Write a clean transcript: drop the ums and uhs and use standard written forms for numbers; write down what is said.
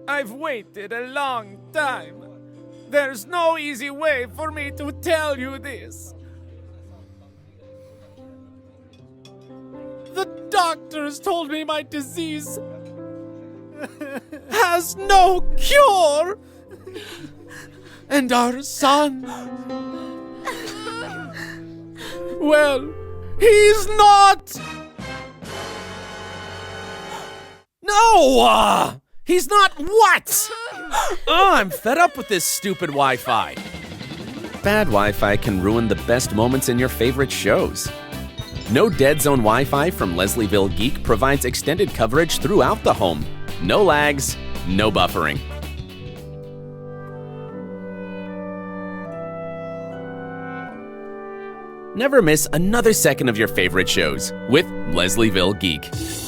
I've waited a long time. There's no easy way for me to tell you this. The doctors told me my disease has no cure. And our son, well, he's not. No! He's not what? Oh, I'm fed up with this stupid Wi-Fi. Bad Wi-Fi can ruin the best moments in your favorite shows. No Dead Zone Wi-Fi from Leslievillegeek provides extended coverage throughout the home. No lags, no buffering. Never miss another second of your favorite shows with Leslievillegeek.